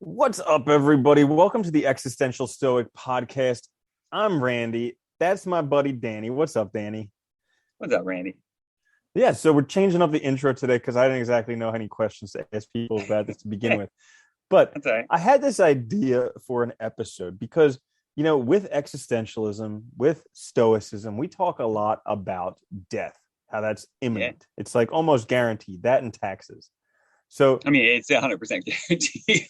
What's up, everybody? Welcome to the Existential Stoic Podcast. I'm Randy. That's my buddy Danny. What's up, Danny? What's up, Randy? Yeah, so we're changing up the intro today because I didn't exactly know any questions to ask people about this to begin with. But That's all right. I had this idea for an episode because, with existentialism, with stoicism, we talk a lot about death, how that's Yeah. imminent. It's like almost guaranteed, that and taxes. So, I mean, it's 100% guaranteed.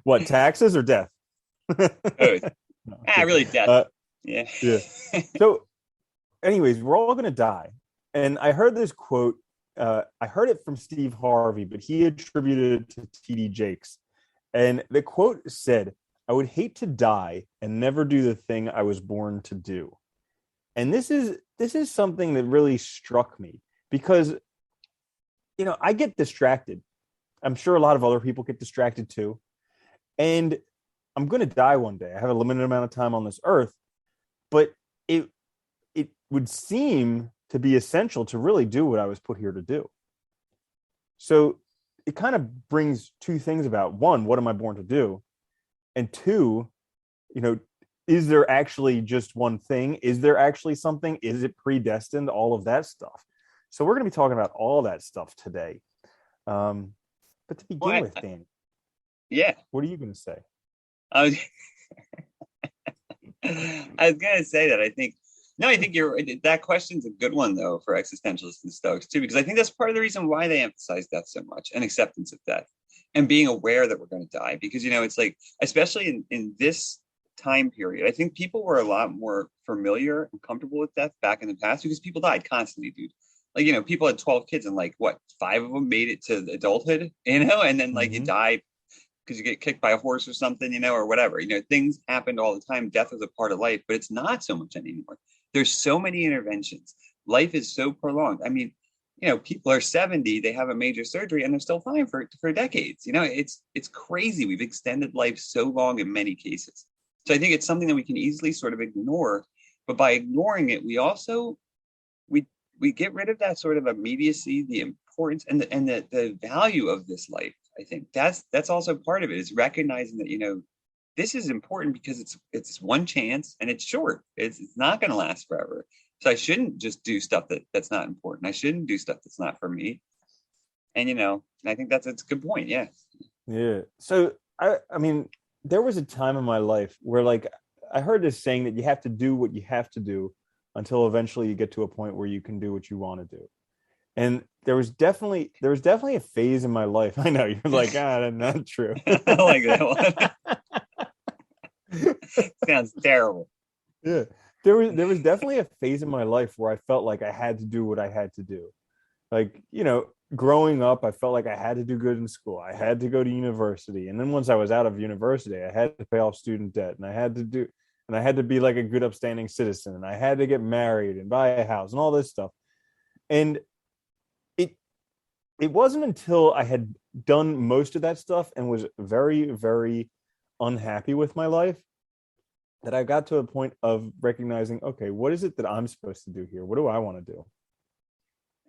what, taxes or death? Oh, No, I'm kidding. really, death. Uh, Yeah. yeah. So, anyways, we're all going to die. And I heard this quote. I heard it from Steve Harvey, but he attributed it to T.D. Jakes. And the quote said, "I would hate to die and never do the thing I was born to do." And this is something that really struck me because, I get distracted. I'm sure a lot of other people get distracted too. And I'm going to die one day. I have a limited amount of time on this earth, but it would seem to be essential to really do what I was put here to do. So it kind of brings two things about. One, what am I born to do? And two, is there actually just one thing? Is there actually something? Is it predestined? All of that stuff. So we're going to be talking about all that stuff today. But to begin with, Dan, Yeah. what are you going to say? I was, I was gonna say that. I think you're right. That question's a good one though for existentialists and Stoics too, because I think that's part of the reason why they emphasize death so much and acceptance of death and being aware that we're going to die. Because it's like, especially in this time period, I think people were a lot more familiar and comfortable with death back in the past because people died constantly, dude. Like, people had 12 kids and like what, five of them made it to adulthood, and then like you Mm-hmm. died because you get kicked by a horse or something, or whatever. Things happened all the time. Death is a part of life, but it's not so much anymore. There's so many interventions. Life is so prolonged. I mean, people are 70, they have a major surgery, and they're still fine for decades. It's crazy. We've extended life so long in many cases. So I think it's something that we can easily sort of ignore. But by ignoring it, we also we get rid of that sort of immediacy, the importance, and the value of this life. I think that's also part of it, is recognizing that this is important because it's one chance and it's short. It's not going to last forever. So I shouldn't just do stuff that's not important. I shouldn't do stuff that's not for me. And I think that's a good point. Yeah. Yeah. So I mean, there was a time in my life where like I heard this saying that you have to do what you have to do until eventually you get to a point where you can do what you want to do. And there was definitely a phase in my life. I know you're like, that's not true. I like that one. Sounds terrible. Yeah. There was definitely a phase in my life where I felt like I had to do what I had to do. Like, growing up, I felt like I had to do good in school. I had to go to university. And then once I was out of university, I had to pay off student debt and I had to be like a good upstanding citizen, and I had to get married and buy a house and all this stuff. And it wasn't until I had done most of that stuff and was very, very unhappy with my life that I got to a point of recognizing, okay, what is it that I'm supposed to do here? What do I want to do?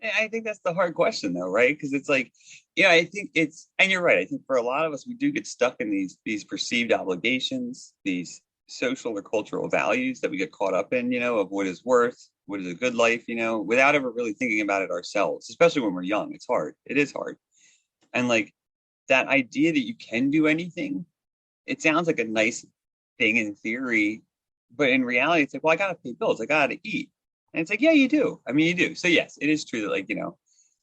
I think that's the hard question though, right? Because it's like, I think and you're right. I think for a lot of us, we do get stuck in these perceived obligations, these social or cultural values that we get caught up in, of what is worth, what is a good life, without ever really thinking about it ourselves, especially when we're young. It's hard. It is hard. And like that idea that you can do anything, it sounds like a nice thing in theory, but in reality, it's like, well, I got to pay bills. I got to eat. And it's like, yeah, you do. I mean, you do. So yes, it is true that like,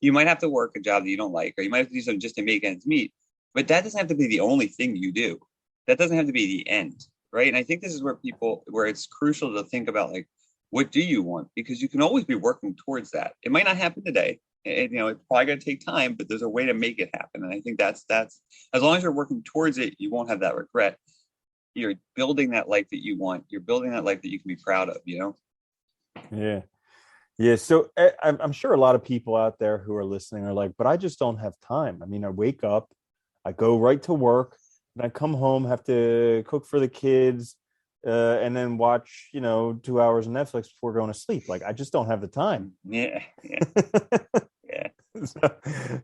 you might have to work a job that you don't like, or you might have to do something just to make ends meet, but that doesn't have to be the only thing you do. That doesn't have to be the end. Right. And I think this is where it's crucial to think about, like, what do you want? Because you can always be working towards that. It might not happen today. And, it's probably going to take time, but there's a way to make it happen. And I think that's as long as you're working towards it, you won't have that regret. You're building that life that you want. You're building that life that you can be proud of, Yeah. Yeah. So I'm sure a lot of people out there who are listening are like, but I just don't have time. I mean, I wake up, I go right to work, and I come home, have to cook for the kids, and then watch, 2 hours of Netflix before going to sleep. Like, I just don't have the time. Yeah. Yeah. Yeah. So,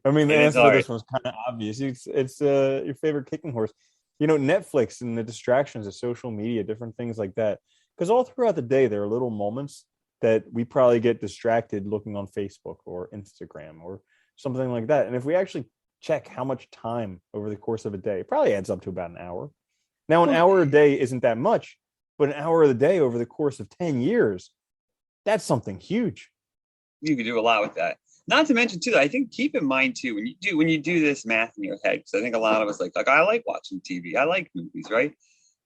I mean, the It is answer to hard. this one's kind of obvious. It's your favorite kicking horse. You know, Netflix and the distractions of social media, different things like that. Because all throughout the day, there are little moments that we probably get distracted looking on Facebook or Instagram or something like that. And if we actually check how much time over the course of a day, it probably adds up to about an hour. Now, an Well, hour a day isn't that much, but an hour of the day over the course of 10 years, that's something huge. you can do a lot with that. Not to mention too, I think keep in mind too when you do this math in your head, because I think a lot of us like I like watching TV, I like movies, right?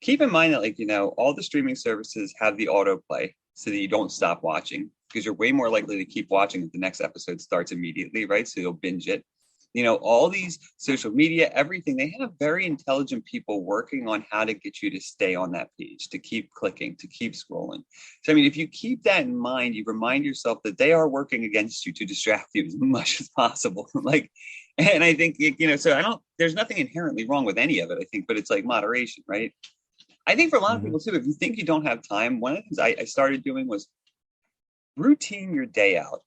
Keep in mind that all the streaming services have the autoplay so that you don't stop watching because you're way more likely to keep watching if the next episode starts immediately, right? So you'll binge it. All these social media, everything, they have very intelligent people working on how to get you to stay on that page, to keep clicking, to keep scrolling. So, I mean, if you keep that in mind, you remind yourself that they are working against you to distract you as much as possible. And I think, so there's nothing inherently wrong with any of it, I think, but it's like moderation, right? I think for a lot of Mm-hmm. people too, if you think you don't have time, one of the things I started doing was routine your day out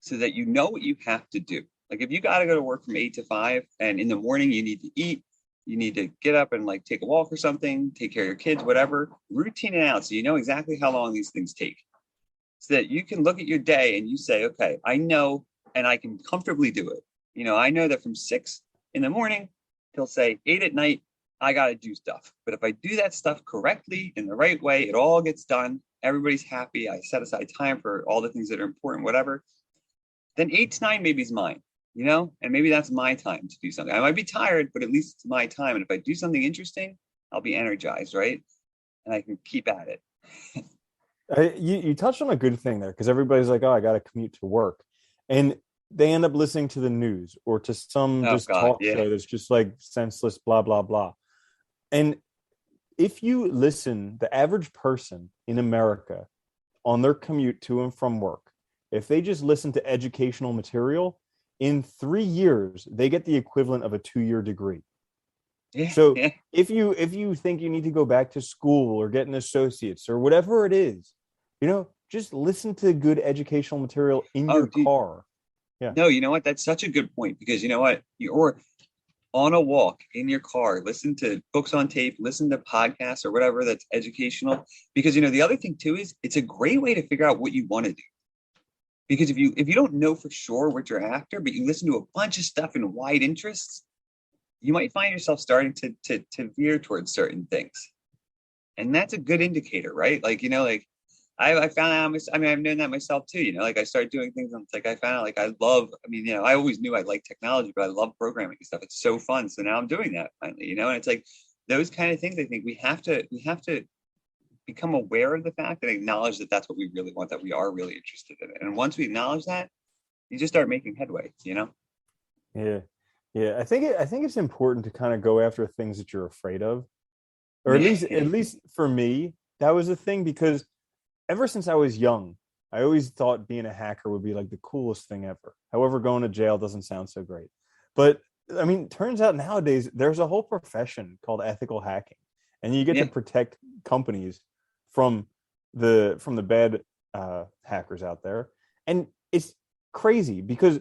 so that you know what you have to do. Like if you got to go to work from 8 to 5 and in the morning you need to eat, you need to get up and take a walk or something, take care of your kids, whatever, routine it out so you know exactly how long these things take so that you can look at your day and you say, okay, I know and I can comfortably do it. I know that from 6 in the morning till say 8 at night, I got to do stuff. But if I do that stuff correctly in the right way, it all gets done. Everybody's happy. I set aside time for all the things that are important, whatever. Then 8 to 9 maybe is mine, and maybe that's my time to do something. I might be tired, but at least it's my time. And if I do something interesting, I'll be energized, right? And I can keep at it. You touched on a good thing there because everybody's like, oh, I got to commute to work. And they end up listening to the news or to some Oh just God, talk yeah. show that's just like senseless, blah, blah, blah. And if you listen, the average person in America on their commute to and from work, if they just listen to educational material, in 3 years, they get the equivalent of a 2-year degree. Yeah, So yeah. if you think you need to go back to school or get an associate's or whatever it is, just listen to good educational material in Oh, your dude. car. Yeah. No, you know what? That's such a good point because you know what? You're on a walk in your car, listen to books on tape, listen to podcasts or whatever that's educational. Because the other thing too is it's a great way to figure out what you want to do. Because if you don't know for sure what you're after, but you listen to a bunch of stuff in wide interests, you might find yourself starting to veer towards certain things. And that's a good indicator, right? I found out, I mean, I've known that myself too, I started doing things and it's like I found out I love, I mean, I always knew I liked technology, but I love programming and stuff. It's so fun. So now I'm doing that finally, and it's like those kind of things. I think we have to become aware of the fact and acknowledge that that's what we really want, that we are really interested in it. And once we acknowledge that, you just start making headway. Yeah. Yeah. I think it's important to kind of go after things that you're afraid of. Or at Yeah. least at least for me, that was the thing because ever since I was young, I always thought being a hacker would be like the coolest thing ever. However, going to jail doesn't sound so great. But I mean, turns out nowadays there's a whole profession called ethical hacking, and you get to Yeah. protect companies from the bad hackers out there. And it's crazy because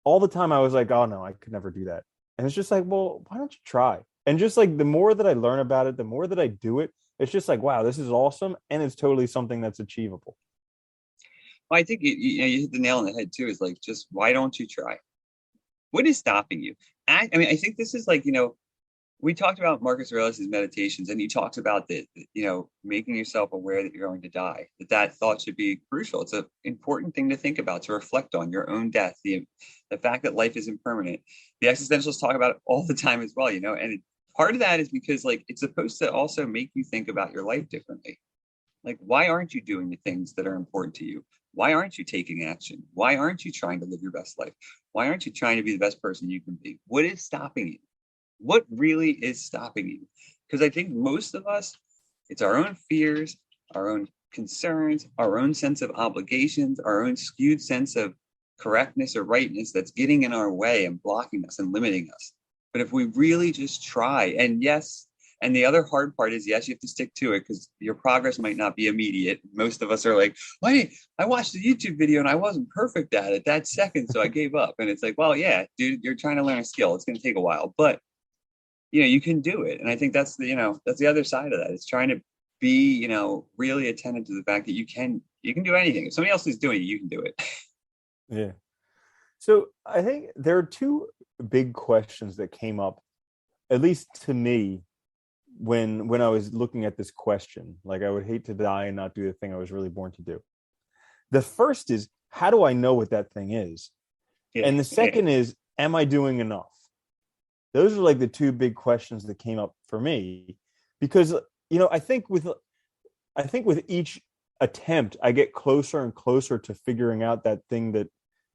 all the time I was like, oh no, I could never do that. And it's just like, well, why don't you try? And just like the more that I learn about it, the more that I do it, it's just like, wow, this is awesome. And it's totally something that's achievable. Well, I think you hit the nail on the head too. Is like, just why don't you try? What is stopping you? I mean, I think this is we talked about Marcus Aurelius's meditations, and he talks about making yourself aware that you're going to die. That thought should be crucial. It's an important thing to think about, to reflect on your own death, the fact that life is impermanent. The existentialists talk about it all the time as well, and part of that is because it's supposed to also make you think about your life differently. Like, why aren't you doing the things that are important to you? Why aren't you taking action? Why aren't you trying to live your best life? Why aren't you trying to be the best person you can be? What is stopping you? What really is stopping you? Because I think most of us, it's our own fears, our own concerns, our own sense of obligations, our own skewed sense of correctness or rightness that's getting in our way and blocking us and limiting us. But if we really just try, and yes, And the other hard part is, yes, you have to stick to it because your progress might not be immediate. Most of us are like, wait, I watched a YouTube video and I wasn't perfect at it that second, so I gave up. And it's like, well, yeah, dude, you're trying to learn a skill. It's going to take a while, but you can do it. And I think that's that's the other side of that. It's trying to be, really attentive to the fact that you can do anything. If somebody else is doing it, you can do it. Yeah. So I think there are two big questions that came up, at least to me, when I was looking at this question. Like, I would hate to die and not do the thing I was really born to do. The first is, how do I know what that thing is? Yeah. And the second is, am I doing enough? Those are like the two big questions that came up for me, because I think with each attempt, I get closer and closer to figuring out that thing that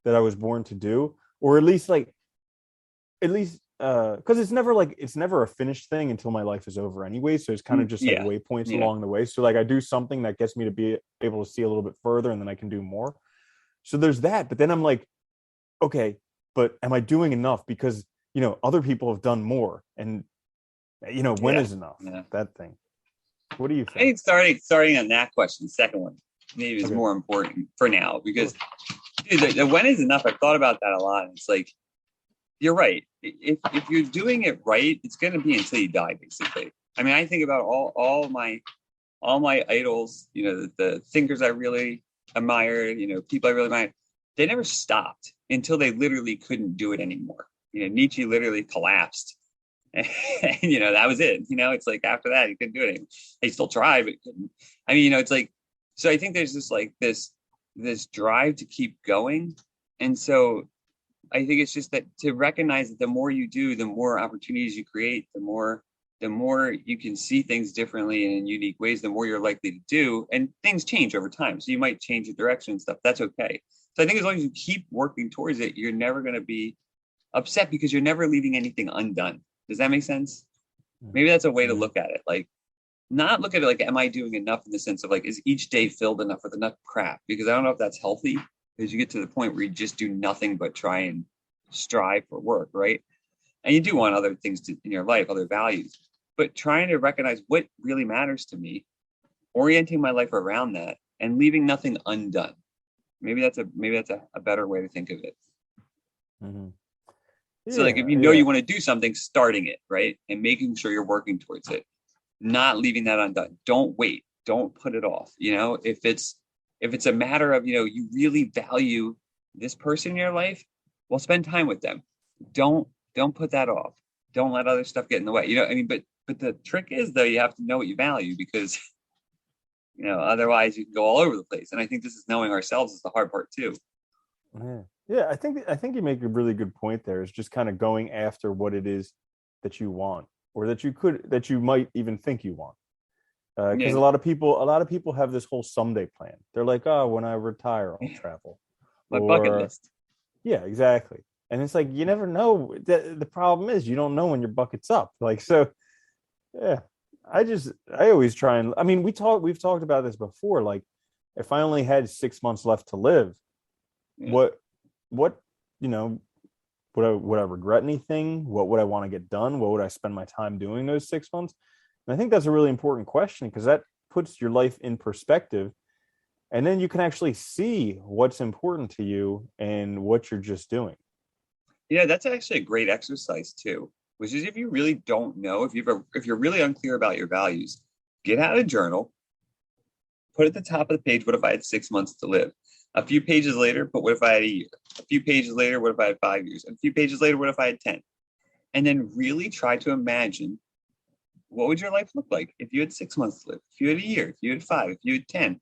I was born to do, or at least because it's never a finished thing until my life is over anyway. So it's kind of just like waypoints along the way. So like I do something that gets me to be able to see a little bit further, and then I can do more. So there's that. But then I'm like, okay, but am I doing enough? Because other people have done more, and when is enough? Yeah. That thing. What do you think? I think starting on that question, the second one, maybe is more important for now, because dude, the when is enough. I've thought about that a lot. And it's like, you're right. If you're doing it right, it's going to be until you die, basically. I mean, I think about all my idols, the thinkers I really admired, people I really admired. They never stopped until they literally couldn't do it anymore. Nietzsche literally collapsed. And, that was it. It's like after that, he couldn't do it anymore. He still tried, but couldn't. I mean, it's like, so I think there's this drive to keep going. And so I think it's just that to recognize that the more you do, the more opportunities you create, the more you can see things differently and in unique ways, the more you're likely to do. And things change over time. So you might change your direction and stuff. That's okay. So I think as long as you keep working towards it, you're never going to be upset because you're never leaving anything undone. Does that make sense? Maybe that's a way to look at it. Like, not look at it like, am I doing enough, in the sense of like, is each day filled enough with enough crap? Because I don't know if that's healthy, because you get to the point where you just do nothing but try and strive for work, right? And you do want other things in your life, other values, but trying to recognize what really matters to me, orienting my life around that, and leaving nothing undone. Maybe that's a better way to think of it. Mm-hmm. So like, if you want to do something, starting it, right? And making sure you're working towards it, not leaving that undone. Don't wait. Don't put it off. If it's a matter of, you really value this person in your life, well, spend time with them. Don't put that off. Don't let other stuff get in the way. But the trick is, though, you have to know what you value, because, otherwise you can go all over the place. And I think this is knowing ourselves is the hard part too. Yeah, I think you make a really good point there. Is just kind of going after what it is that you want, or that you might even think you want. Because a lot of people have this whole someday plan. They're like, oh, when I retire, I'll travel. My bucket list. Yeah, exactly. And it's like, you never know. The problem is, you don't know when your bucket's up. Like, so, yeah. I always try and, I mean, we've talked about this before. Like, if I only had 6 months left to live, what would I regret anything? What would I want to get done? What would I spend my time doing those 6 months? And I think that's a really important question, because that puts your life in perspective, and then you can actually see what's important to you and what you're just doing. That's actually a great exercise too, which is, if you really don't know, if you're really unclear about your values, get out a journal, put at the top of the page, what if I had 6 months to live? A few pages later, but what if I had a year? A few pages later, what if I had 5 years? And a few pages later, what if I had 10? And then really try to imagine, what would your life look like if you had 6 months to live? If you had a year, if you had 5, if you had 10?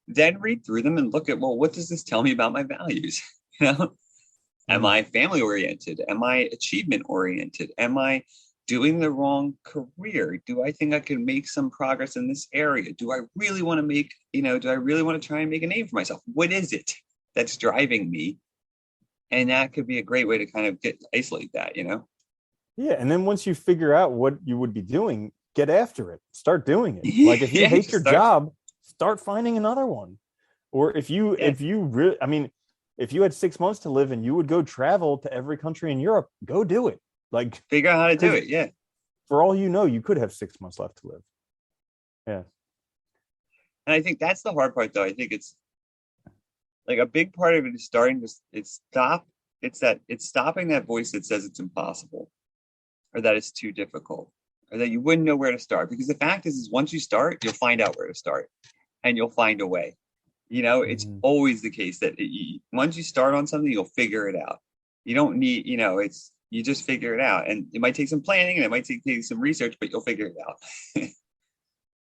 Then read through them and look at, well, what does this tell me about my values? Am I family oriented? Am I achievement oriented? Am I doing the wrong career? Do I think I can make some progress in this area? Do I really want to try and make a name for myself? What is it that's driving me? And that could be a great way to kind of isolate that, Yeah. And then once you figure out what you would be doing, get after it, start doing it. Like, if you hate your job, start finding another one. Or if you really, I mean, if you had 6 months to live and you would go travel to every country in Europe, go do it. Like, figure out how to do it. Yeah. for all you know, you could have 6 months left to live. Yeah. And I think that's the hard part, though. I think it's like a big part of it is starting to stop. It's stopping that voice that says it's impossible, or that it's too difficult, or that you wouldn't know where to start. Because the fact is once you start, you'll find out where to start, and you'll find a way. It's always the case that once you start on something, you'll figure it out. You don't need, you just figure it out, and it might take some planning, and it might take some research, but you'll figure it out.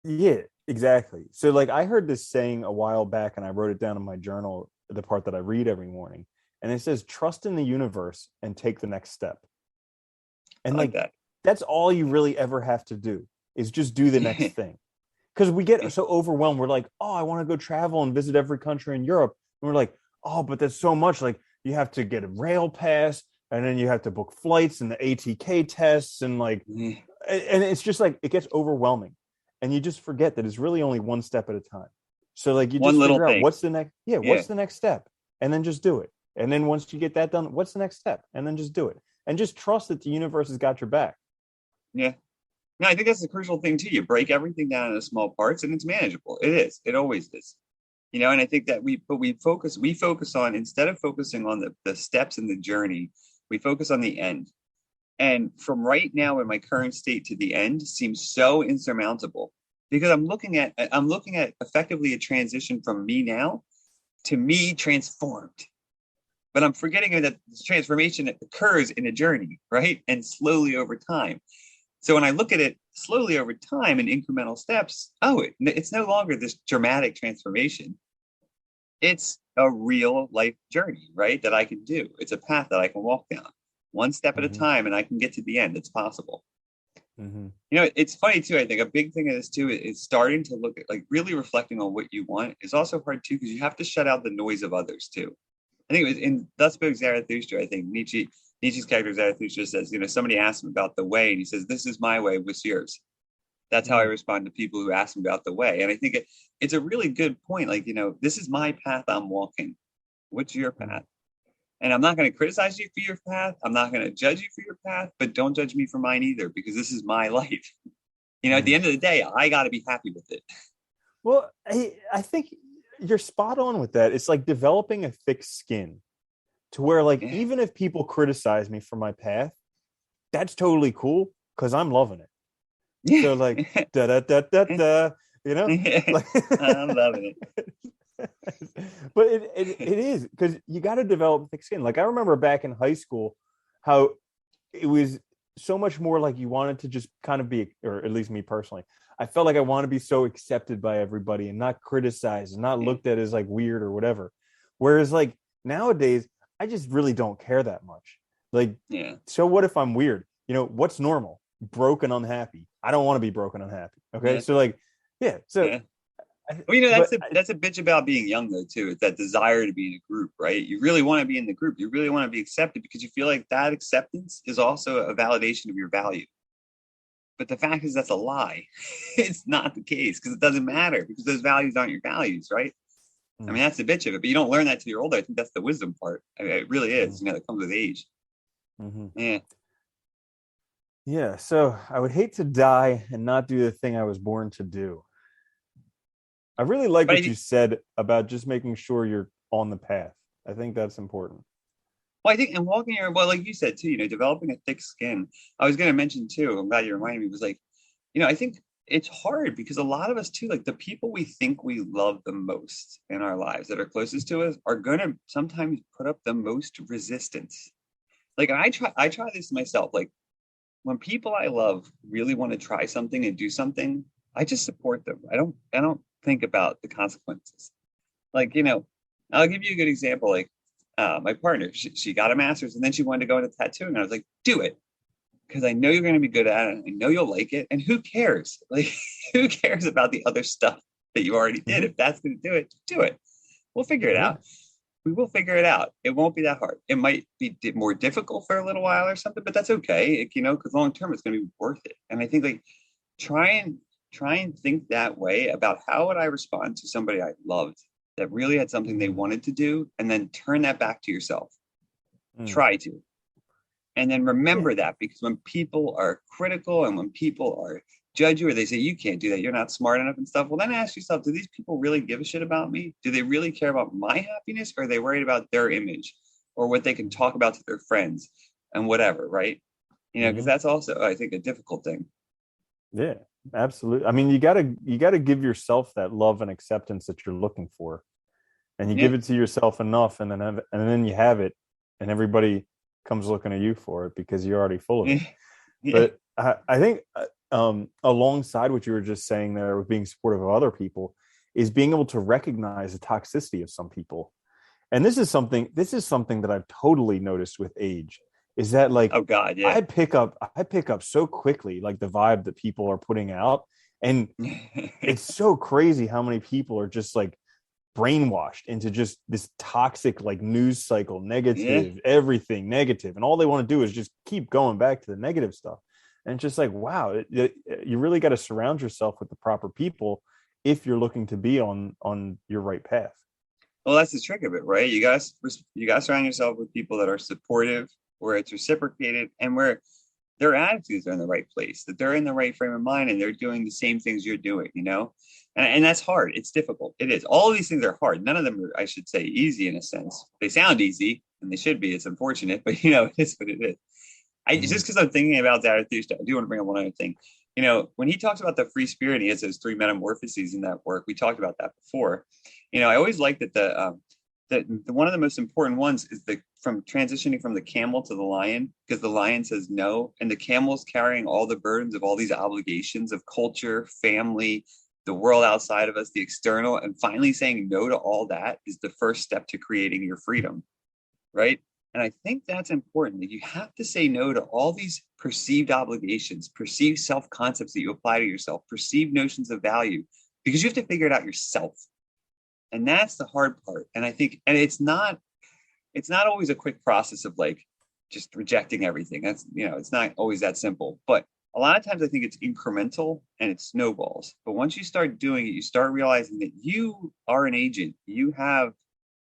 Yeah, exactly. So like I heard this saying a while back and I wrote it down in my journal, the part that I read every morning. And it says, trust in the universe and take the next step. And like that. That's all you really ever have to do is just do the next thing. Because we get so overwhelmed. We're like, oh, I want to go travel and visit every country in Europe. And we're like, oh, but that's so much. Like you have to get a rail pass and then you have to book flights and the ATK tests and like, and it's just like, it gets overwhelming. And you just forget that it's really only one step at a time. So like you just figure out what's the next, what's the next step, and then just do it. And then once you get that done, what's the next step? And then just do it. And just trust that the universe has got your back. Yeah. No, I think that's the crucial thing too. You break everything down into small parts and it's manageable. It is. It always is. And I think that we focus on, instead of focusing on the steps in the journey, we focus on the end. And from right now in my current state to the end seems so insurmountable, because I'm looking at effectively a transition from me now to me transformed. But I'm forgetting that this transformation occurs in a journey, right? And slowly over time. So when I look at it slowly over time in incremental steps, it's no longer this dramatic transformation. It's a real life journey, right? That I can do. It's a path that I can walk down one step at a time, and I can get to the end. It's possible. It's funny too. I think a big thing of this too is starting to look at, like, really reflecting on what you want is also hard too, because you have to shut out the noise of others too. I think it was in Thus Spoke Zarathustra. I think Nietzsche's character Zarathustra says, somebody asked him about the way, and he says, "This is my way. What's yours?" That's how I respond to people who ask me about the way. And I think it's a really good point. Like, this is my path I'm walking. What's your path? And I'm not going to criticize you for your path. I'm not going to judge you for your path, but don't judge me for mine either, because this is my life. At the end of the day, I got to be happy with it. Well, I think you're spot on with that. It's like developing a thick skin to where, like, even if people criticize me for my path, that's totally cool because I'm loving it. Yeah. So like, da da da da da, like, I'm loving it. But it is, because you got to develop thick skin. Like I remember back in high school how it was so much more like you wanted to just kind of be, or at least me personally, I felt like I want to be so accepted by everybody and not criticized and not looked at as like weird or whatever. Whereas like nowadays, I just really don't care that much. Like, so what if I'm weird? What's normal? Broke and unhappy. I don't want to be broken and unhappy. Okay. So like, well, that's a bitch about being young though too. It's that desire to be in a group, right? You really want to be in the group. You really want to be accepted because you feel like that acceptance is also a validation of your value. But the fact is that's a lie. It's not the case, because it doesn't matter, because those values aren't your values, right? I mean, that's the bitch of it. But you don't learn that till you're older. I think that's the wisdom part. I mean, it really is. That comes with age. Yeah. Yeah. So I would hate to die and not do the thing I was born to do. I really like what you said about just making sure you're on the path. I think that's important. Well, I think, and walking your, well, like you said too, developing a thick skin. I was going to mention too, I'm glad you reminded me, was like, I think it's hard because a lot of us too, like the people we think we love the most in our lives that are closest to us are going to sometimes put up the most resistance. Like I try this myself. Like when people I love really want to try something and do something, I just support them. I don't think about the consequences. Like, I'll give you a good example. Like my partner, she got a master's and then she wanted to go into tattooing. And I was like, do it. Because I know you're going to be good at it. I know you'll like it. And who cares? Like, who cares about the other stuff that you already did? If that's going to do it. We'll figure it out. We will figure it out. It won't be that hard. It might be more difficult for a little while or something, but that's okay. Because long term, it's going to be worth it. And I think like try and think that way about how would I respond to somebody I loved that really had something they wanted to do, and then turn that back to yourself. Try to. And then Yeah. remember that, because when people are critical and when people are judge you or they say you can't do that, you're not smart enough and stuff, well, then ask yourself, do these people really give a shit about me? Do they really care about my happiness, or are they worried about their image or what they can talk about to their friends and whatever, right? Because Hmm. that's also, I think, a difficult thing. Yeah, absolutely. I mean, you gotta give yourself that love and acceptance that you're looking for, and you Yeah. give it to yourself enough, and then you have it, and everybody comes looking at you for it because you're already full of it. Yeah. Yeah. But I think alongside what you were just saying there with being supportive of other people is being able to recognize the toxicity of some people. And this is something that I've totally noticed with age, is that like Oh God, yeah. I pick up so quickly like the vibe that people are putting out. And it's so crazy how many people are just like brainwashed into just this toxic like news cycle, Yeah. negative, everything negative, and all they want to do is just keep going back to the negative stuff. And it's just like, wow, you really got to surround yourself with the proper people if you're looking to be on your right path. Well, that's the trick of it, right? You guys surround yourself with people that are supportive, where it's reciprocated, and where their attitudes are in the right place, that they're in the right frame of mind, and they're doing the same things you're doing. And that's hard. It's difficult. It is. All of these things are hard. None of them are, I should say, easy in a sense. They sound easy, and they should be. It's unfortunate, but it is what it is. Mhm. Just because I'm thinking about that, I do want to bring up one other thing. When he talks about the free spirit, and he has those three metamorphoses in that work. We talked about that before. I always like that one of the most important ones is the from transitioning from the camel to the lion, because the lion says no, and the camel's carrying all the burdens of all these obligations of culture, family, the world outside of us, the external, and finally saying no to all that is the first step to creating your freedom, right? And I think that's important, that you have to say no to all these perceived obligations, perceived self concepts that you apply to yourself, perceived notions of value, because you have to figure it out yourself. And that's the hard part. And I think, and it's not always a quick process of like just rejecting everything. It's not always that simple. But a lot of times I think it's incremental and it snowballs. But once you start doing it, you start realizing that you are an agent. You have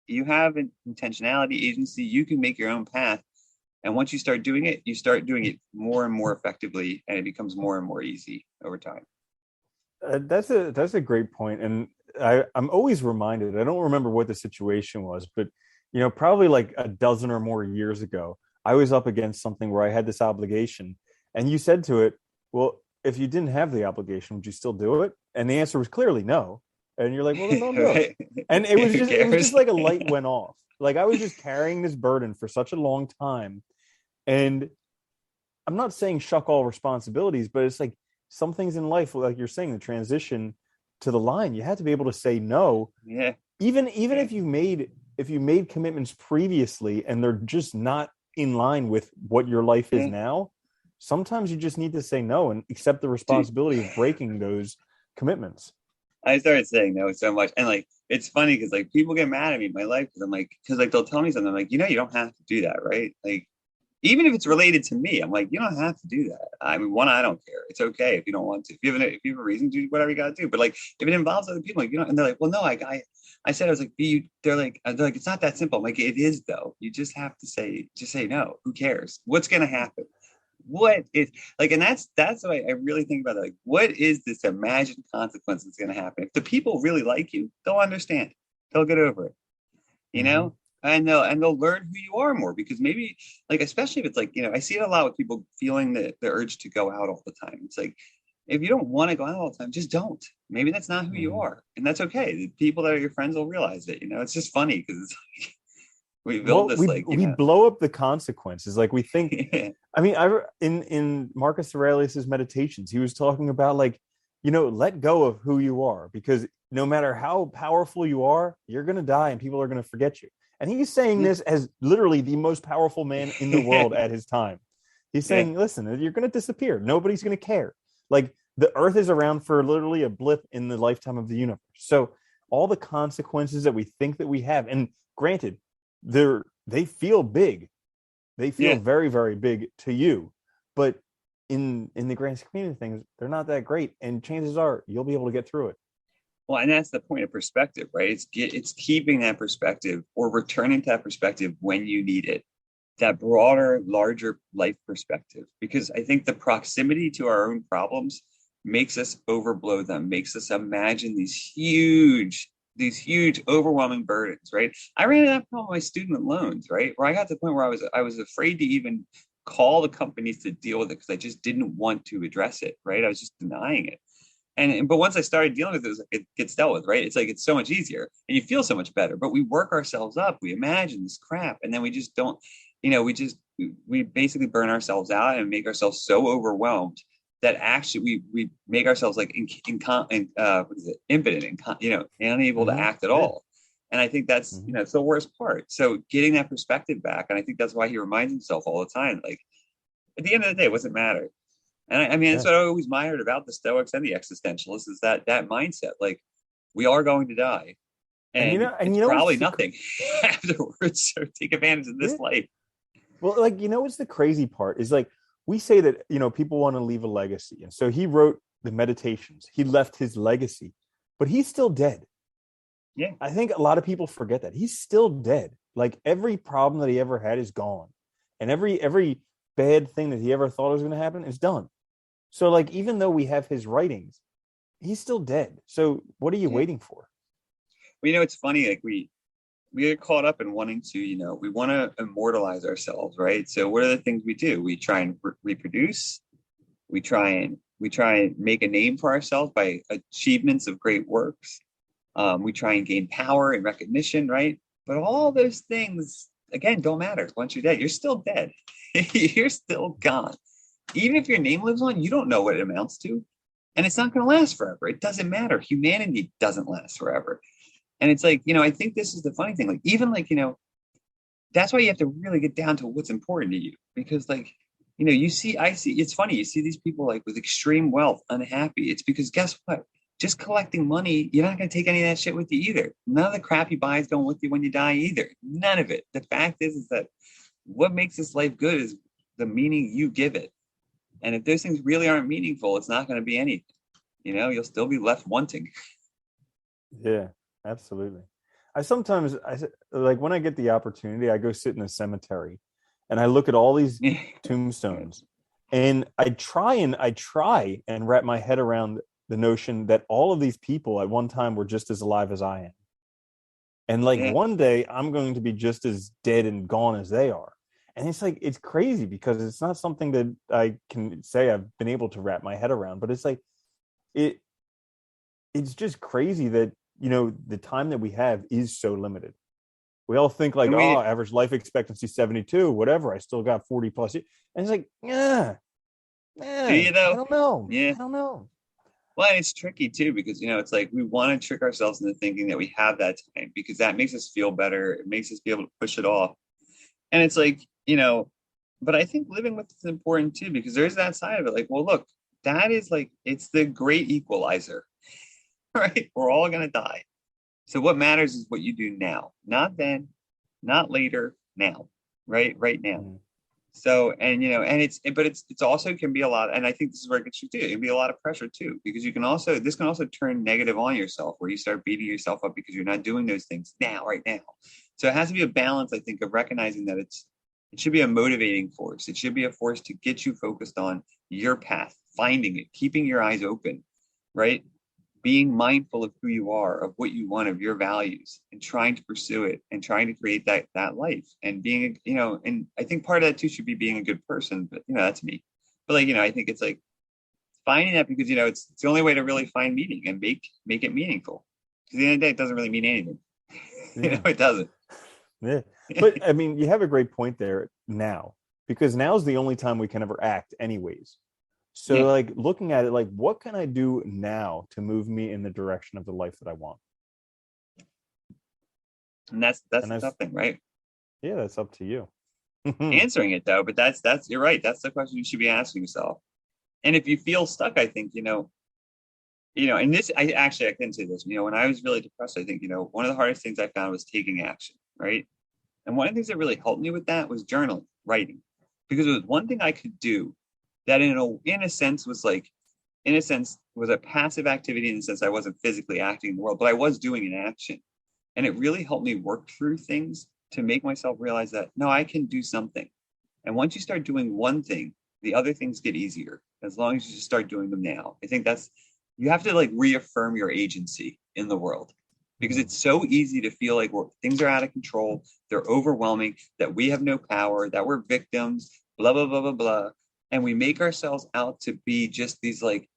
an intentionality, agency. You can make your own path. And once you start doing it, you start doing it more and more effectively, and it becomes more and more easy over time. That's a great point, and I'm always reminded. I don't remember what the situation was, but probably like a dozen or more years ago, I was up against something where I had this obligation, and you said to it, "Well, if you didn't have the obligation, would you still do it?" And the answer was clearly no. And you're like, "Well, then don't do it." Right? And it was Who just it was just cares? like a light went off. Like I was just carrying this burden for such a long time, and I'm not saying shuck all responsibilities, but it's like some things in life, like you're saying, the transition to the line, you have to be able to say no, Yeah. even Yeah. if you made commitments previously and they're just not in line with what your life is Yeah. now. Sometimes you just need to say no and accept the Dude, responsibility of breaking those commitments. I started saying no so much. And like, it's funny because like people get mad at me in my life because I'm like, because like they'll tell me something, I'm like, you don't have to do that, right? Like, even if it's related to me, I'm like, you don't have to do that. I mean, one, I don't care. It's okay if you don't want to. If you have a reason, do whatever you got to do. But like, if it involves other people, like, and they're like, well, no, I said, I was like, they're like, it's not that simple. I'm like, it is though. You just say no. Who cares? What's gonna happen? What is like, and that's what I really think about. It. Like, what is this imagined consequence that's gonna happen? If the people really like you, they'll understand. They'll get over it. You Mm-hmm. know, and they'll learn who you are more, because maybe like, especially if it's like, I see it a lot with people feeling the urge to go out all the time. It's like, if you don't want to go out all the time, just don't. Maybe that's not who you Mm-hmm. are, and that's okay. The people that are your friends will realize it. It's just funny because it's like we build Well, this we like we blow up the consequences. Like we think. yeah. I mean, in Marcus Aurelius's Meditations, he was talking about like, let go of who you are, because no matter how powerful you are, you're gonna die and people are gonna forget you. And he's saying this as literally the most powerful man in the world at his time. He's Yeah. saying, listen, you're gonna disappear. Nobody's gonna care. Like the Earth is around for literally a blip in the lifetime of the universe. So all the consequences that we think that we have, and granted, they feel big, they feel Yeah. very, very big to you, but in the grand scheme of things, they're not that great, and chances are you'll be able to get through it. Well, and that's the point of perspective, right? It's keeping that perspective or returning to that perspective when you need it. that broader, larger life perspective, because I think the proximity to our own problems makes us overblow them, makes us imagine these huge, overwhelming burdens, right? I ran into that problem with my student loans, right? Where I got to the point where I was afraid to even call the companies to deal with it because I just didn't want to address it, right? I was just denying it. But once I started dealing with it, it gets dealt with, right? It's like it's so much easier and you feel so much better. But we work ourselves up, we imagine this crap, and then we just don't, we basically burn ourselves out and make ourselves so overwhelmed that actually we make ourselves like what is it, impotent, unable to Mm-hmm. act at Yeah. all. And I think that's Mm-hmm. it's the worst part. So getting that perspective back, and I think that's why he reminds himself all the time, like at the end of the day, it doesn't matter. And I mean, that's Yeah. what I always admired about the Stoics and the existentialists is that mindset. Like, we are going to die, And and it's what's probably nothing afterwards. So take advantage of yeah. this life. Well, like, what's the crazy part is, like, we say that, people want to leave a legacy. And so he wrote the Meditations. He left his legacy, but he's still dead. Yeah, I think a lot of people forget that. He's still dead. Like, every problem that he ever had is gone. And every bad thing that he ever thought was going to happen is done. So, like, even though we have his writings, he's still dead. So what are you yeah. waiting for? Well, it's funny. Like we get caught up in wanting to, we want to immortalize ourselves, right? So what are the things we do? We try and reproduce. We try and make a name for ourselves by achievements of great works. We try and gain power and recognition, right? But all those things, again, don't matter. Once you're dead, you're still dead. You're still gone. Even if your name lives on, you don't know what it amounts to. And it's not going to last forever. It doesn't matter. Humanity doesn't last forever. And it's like, I think this is the funny thing. Like, even like, that's why you have to really get down to what's important to you. Because like, I see, it's funny, you see these people like with extreme wealth, unhappy. It's because guess what? Just collecting money, you're not going to take any of that shit with you either. None of the crap you buy is going with you when you die either. None of it. The fact is that what makes this life good is the meaning you give it. And if those things really aren't meaningful, it's not going to be anything. You'll still be left wanting. Yeah, absolutely. I like, when I get the opportunity, I go sit in a cemetery and I look at all these tombstones, and I try and wrap my head around the notion that all of these people at one time were just as alive as I am. And like, Yeah. one day I'm going to be just as dead and gone as they are. And it's like, it's crazy because it's not something that I can say I've been able to wrap my head around, but it's like, it it's just crazy that, the time that we have is so limited. We all think like, And oh, we, average life expectancy 72, whatever. I still got 40 plus years. And it's like, do you I though? don't know. Yeah. I don't know. Well, and it's tricky too, because, it's like we want to trick ourselves into thinking that we have that time because that makes us feel better. It makes us be able to push it off. And it's like, but I think living with it is important too, because there's that side of it. Like, well, look, that is like, it's the great equalizer, right? We're all going to die. So what matters is what you do now, not then, not later, now, right? Right now. Mm. So, but it's also can be a lot. And I think this is where it gets you too. It can be a lot of pressure too, because this can also turn negative on yourself where you start beating yourself up because you're not doing those things now, right now. So it has to be a balance, I think, of recognizing that it should be a motivating force. It should be a force to get you focused on your path, finding it, keeping your eyes open, right? Being mindful of who you are, of what you want, of your values, and trying to pursue it and trying to create that life. And being, and I think part of that too should be being a good person. But that's me. But like, I think it's like finding that because it's the only way to really find meaning and make it meaningful. Because at the end of the day, it doesn't really mean anything. Yeah. It doesn't. Yeah. But I mean, you have a great point there now, because now is the only time we can ever act anyways. So Yeah. like, looking at it, like, what can I do now to move me in the direction of the life that I want? And that's And the tough thing, right? yeah, that's up to you. Answering it though, but that's you're right. That's the question you should be asking yourself. And if you feel stuck, I think, and this, I can say this, when I was really depressed, I think, one of the hardest things I found was taking action, right? And one of the things that really helped me with that was journaling, writing, because it was one thing I could do that in a sense was like, in a sense was a passive activity in the sense I wasn't physically acting in the world, but I was doing an action. And it really helped me work through things to make myself realize that, no, I can do something. And once you start doing one thing, the other things get easier as long as you just start doing them now. I think you have to like reaffirm your agency in the world, because it's so easy to feel like things are out of control, they're overwhelming, that we have no power, that we're victims, blah, blah, blah, blah, blah. And we make ourselves out to be just these like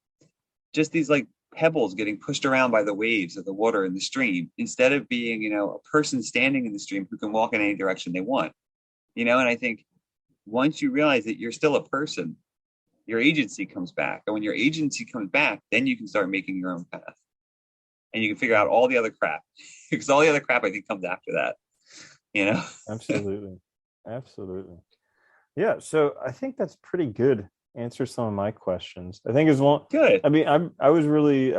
pebbles getting pushed around by the waves of the water in the stream, instead of being, a person standing in the stream who can walk in any direction they want. And I think once you realize that you're still a person, your agency comes back. And when your agency comes back, then you can start making your own path. And you can figure out all the other crap. Because all the other crap, I think, comes after that. Absolutely. Absolutely. Yeah. So I think that's pretty good. Answer some of my questions. I think as long, good. I mean, I was really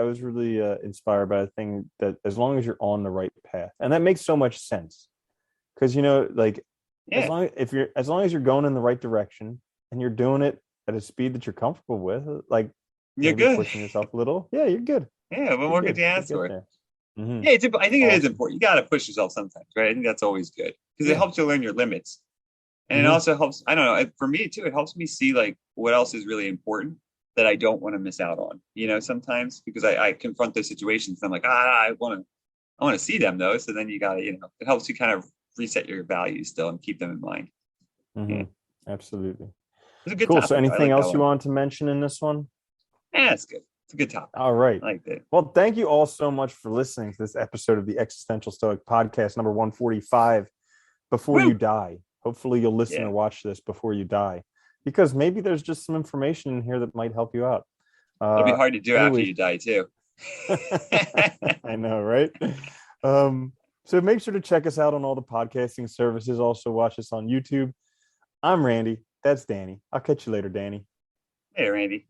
inspired by the thing that as long as you're on the right path, and that makes so much sense, because as long as you're going in the right direction and you're doing it at a speed that you're comfortable with, like you're good, pushing yourself a little, yeah, you're good. Yeah, what more could you ask for? Mm-hmm. Yeah, I think it is important. You got to push yourself sometimes, right? I think that's always good, because it helps you learn your limits. And it also helps, I don't know, for me too, it helps me see like what else is really important that I don't want to miss out on, sometimes, because I confront those situations. And I'm like, I want to see them though. So then you got to, it helps you kind of reset your values still and keep them in mind. Yeah. Absolutely. It's a good cool. topic. So anything else you want to mention in this one? Yeah, it's good. It's a good topic. All right. I liked it. Well, thank you all so much for listening to this episode of the Existential Stoic Podcast, number 145, Before You Die. Hopefully you'll listen or watch this before you die, because maybe there's just some information in here that might help you out. It'll be hard to do after you die too. I know, right? So make sure to check us out on all the podcasting services. Also watch us on YouTube. I'm Randy. That's Danny. I'll catch you later, Danny. Hey, Randy.